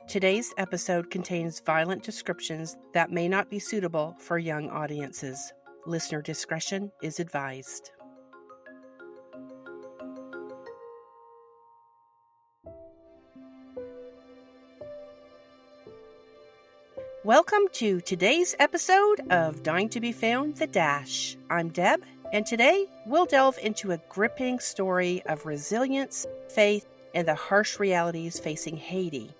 Today's episode contains violent descriptions that may not be suitable for young audiences. Listener discretion is advised. Welcome to today's episode of Dying to be Found, The Dash. I'm Deb, and today we'll delve into a gripping story of resilience, faith, and the harsh realities facing Haiti,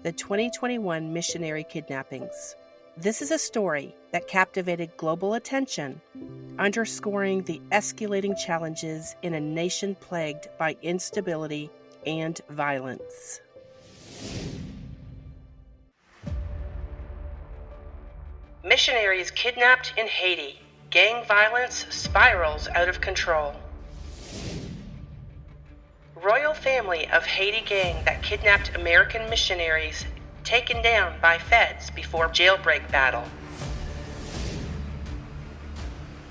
the 2021 missionary kidnappings. This is a story that captivated global attention, underscoring the escalating challenges in a nation plagued by instability and violence. Missionaries kidnapped in Haiti. Gang violence spirals out of control. Royal family of Haiti gang that kidnapped American missionaries taken down by feds before jailbreak battle.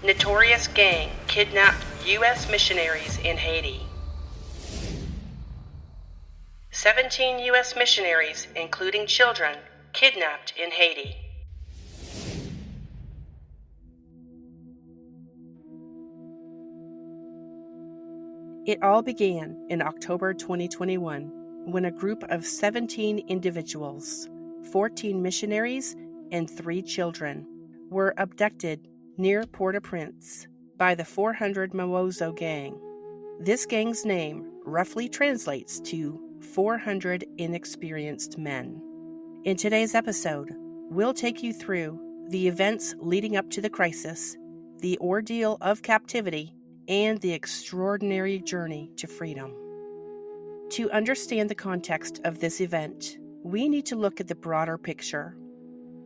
Notorious gang kidnapped U.S. missionaries in Haiti. 17 U.S. missionaries, including children, kidnapped in Haiti. It all began in October 2021 when a group of 17 individuals, 14 missionaries, and 3 children were abducted near Port-au-Prince by the 400 Mawozo gang. This gang's name roughly translates to 400 inexperienced men. In today's episode, we'll take you through the events leading up to the crisis, the ordeal of captivity, and the extraordinary journey to freedom. To understand the context of this event, we need to look at the broader picture.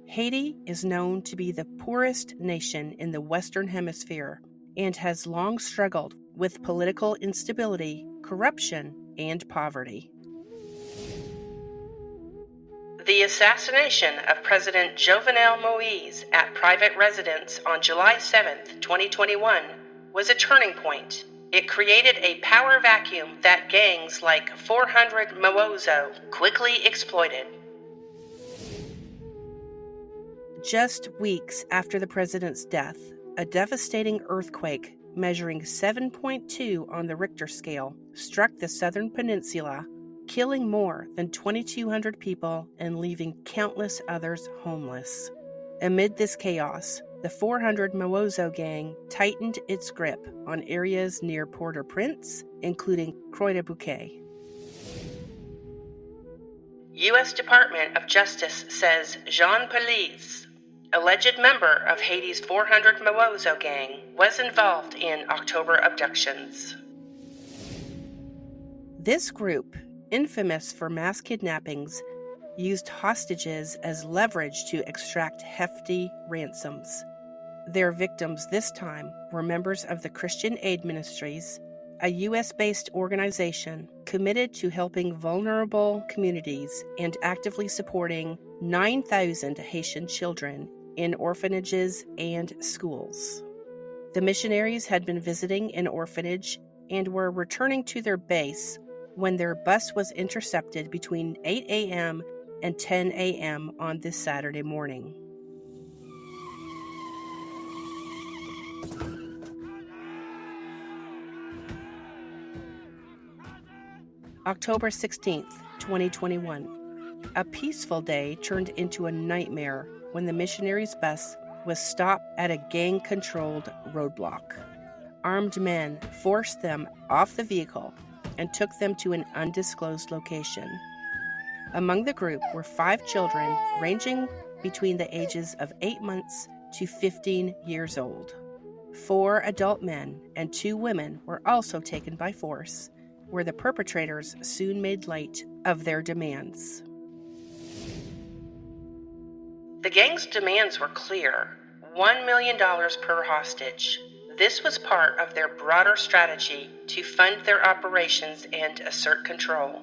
Haiti is known to be the poorest nation in the Western Hemisphere and has long struggled with political instability, corruption, and poverty. The assassination of President Jovenel Moïse at private residence on July 7, 2021, was a turning point. It created a power vacuum that gangs like 400 Mawozo quickly exploited. Just weeks after the president's death, a devastating earthquake measuring 7.2 on the Richter scale struck the southern peninsula, killing more than 2,200 people and leaving countless others homeless. Amid this chaos, the 400 Mawozo gang tightened its grip on areas near Port-au-Prince, including Croix-de-Bouquet. U.S. Department of Justice says Jean Pelliz, alleged member of Haiti's 400 Mawozo gang, was involved in October abductions. This group, infamous for mass kidnappings, used hostages as leverage to extract hefty ransoms. Their victims this time were members of the Christian Aid Ministries, a U.S.-based organization committed to helping vulnerable communities and actively supporting 9,000 Haitian children in orphanages and schools. The missionaries had been visiting an orphanage and were returning to their base when their bus was intercepted between 8 a.m. and 10 a.m. on this Saturday morning. October 16th, 2021. A peaceful day turned into a nightmare when the missionaries' bus was stopped at a gang-controlled roadblock. Armed men forced them off the vehicle and took them to an undisclosed location. Among the group were 5 children ranging between the ages of 8 months to 15 years old. 4 adult men and 2 women were also taken by force, where the perpetrators soon made light of their demands. The gang's demands were clear: $1 million per hostage. This was part of their broader strategy to fund their operations and assert control.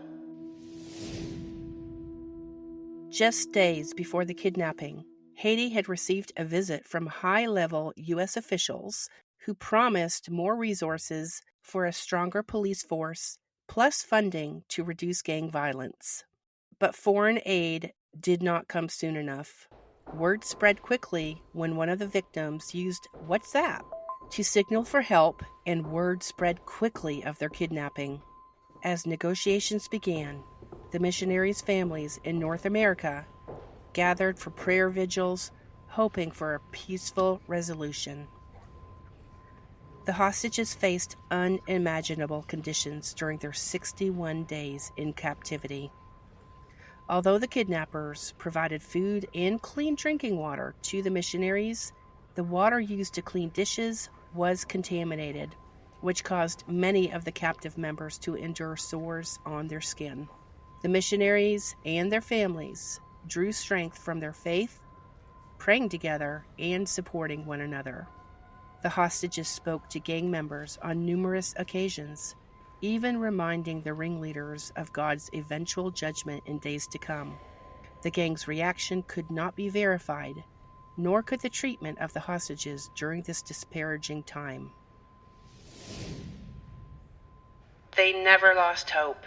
Just days before the kidnapping, Haiti had received a visit from high-level U.S. officials who promised more resources for a stronger police force, plus funding to reduce gang violence. But foreign aid did not come soon enough. Word spread quickly when one of the victims used WhatsApp to signal for help, and word spread quickly of their kidnapping. As negotiations began, the missionaries' families in North America gathered for prayer vigils, hoping for a peaceful resolution. The hostages faced unimaginable conditions during their 61 days in captivity. Although the kidnappers provided food and clean drinking water to the missionaries, the water used to clean dishes was contaminated, which caused many of the captive members to endure sores on their skin. The missionaries and their families drew strength from their faith, praying together and supporting one another. The hostages spoke to gang members on numerous occasions, even reminding the ringleaders of God's eventual judgment in days to come. The gang's reaction could not be verified, nor could the treatment of the hostages during this disparaging time. They never lost hope.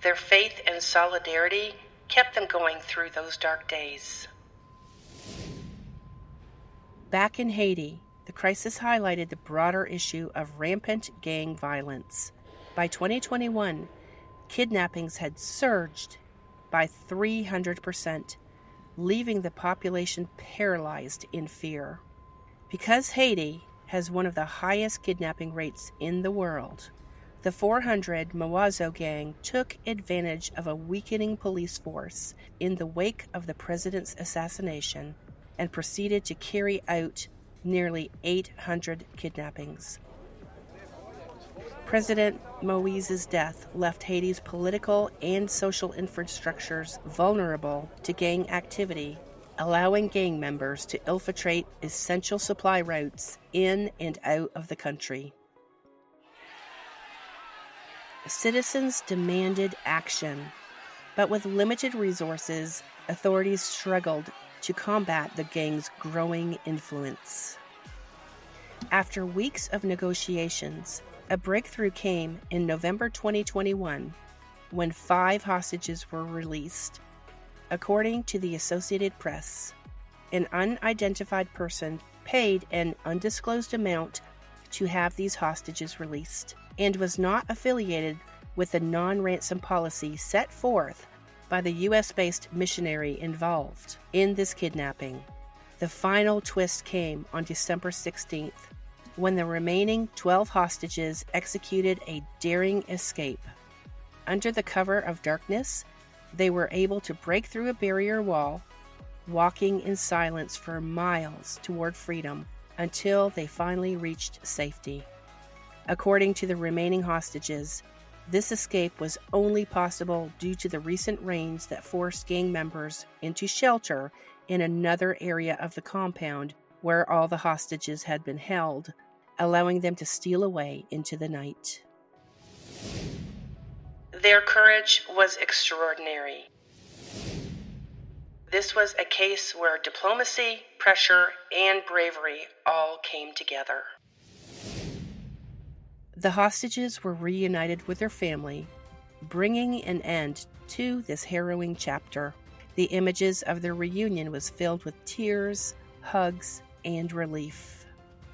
Their faith and solidarity kept them going through those dark days. Back in Haiti, the crisis highlighted the broader issue of rampant gang violence. By 2021, kidnappings had surged by 300%, leaving the population paralyzed in fear. Because Haiti has one of the highest kidnapping rates in the world, the 400 Mawozo gang took advantage of a weakening police force in the wake of the president's assassination and proceeded to carry out nearly 800 kidnappings. President Mawozo's death left Haiti's political and social infrastructures vulnerable to gang activity, allowing gang members to infiltrate essential supply routes in and out of the country. Citizens demanded action, but with limited resources, authorities struggled to combat the gang's growing influence. After weeks of negotiations, a breakthrough came in November 2021 when 5 hostages were released. According to the Associated Press, an unidentified person paid an undisclosed amount to have these hostages released and was not affiliated with the non-ransom policy set forth by the U.S.-based missionary involved in this kidnapping. The final twist came on December 16th, when the remaining 12 hostages executed a daring escape. Under the cover of darkness, they were able to break through a barrier wall, walking in silence for miles toward freedom until they finally reached safety. According to the remaining hostages, this escape was only possible due to the recent rains that forced gang members into shelter in another area of the compound where all the hostages had been held, allowing them to steal away into the night. Their courage was extraordinary. This was a case where diplomacy, pressure, and bravery all came together. The hostages were reunited with their family, bringing an end to this harrowing chapter. The images of their reunion was filled with tears, hugs, and relief.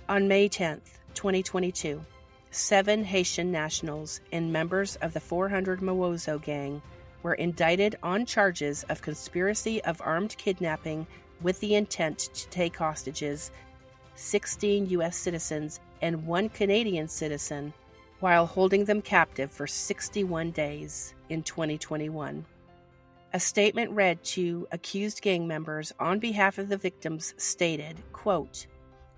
On May 10th, 2022, 7 Haitian nationals and members of the 400 Mawozo gang were indicted on charges of conspiracy of armed kidnapping with the intent to take hostages, 16 U.S. citizens and 1 Canadian citizen, while holding them captive for 61 days in 2021. A statement read to accused gang members on behalf of the victims stated, quote,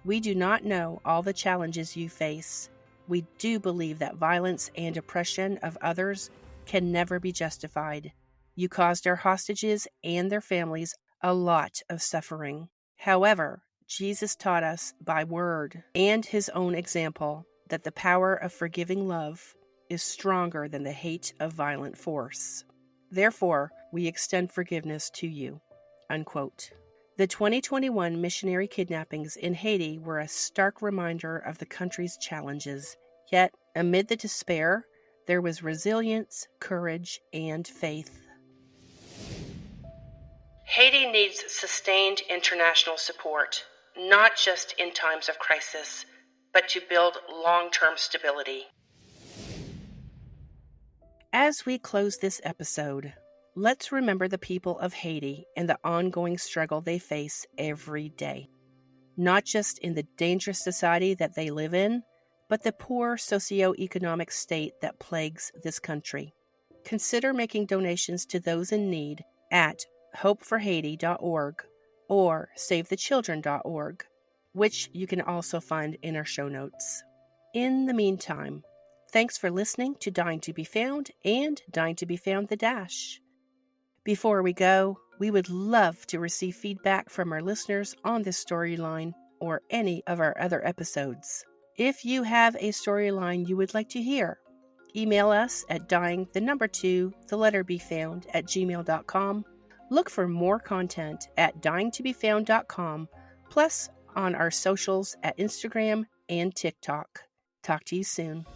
"We do not know all the challenges you face. We do believe that violence and oppression of others can never be justified. You caused our hostages and their families a lot of suffering. However, Jesus taught us by word and his own example that the power of forgiving love is stronger than the hate of violent force. Therefore, we extend forgiveness to you." Unquote. The 2021 missionary kidnappings in Haiti were a stark reminder of the country's challenges. Yet, amid the despair, there was resilience, courage, and faith. Haiti needs sustained international support, not just in times of crisis, but to build long-term stability. As we close this episode, let's remember the people of Haiti and the ongoing struggle they face every day, not just in the dangerous society that they live in, but the poor socioeconomic state that plagues this country. Consider making donations to those in need at hopeforhaiti.org or savethechildren.org, which you can also find in our show notes. In the meantime, thanks for listening to Dying to Be Found and Dying to Be Found the Dash. Before we go, we would love to receive feedback from our listeners on this storyline or any of our other episodes. If you have a storyline you would like to hear, email us at dying2befound@gmail.com. Look for more content at dyingtobefound.com, plus on our socials at Instagram and TikTok. Talk to you soon.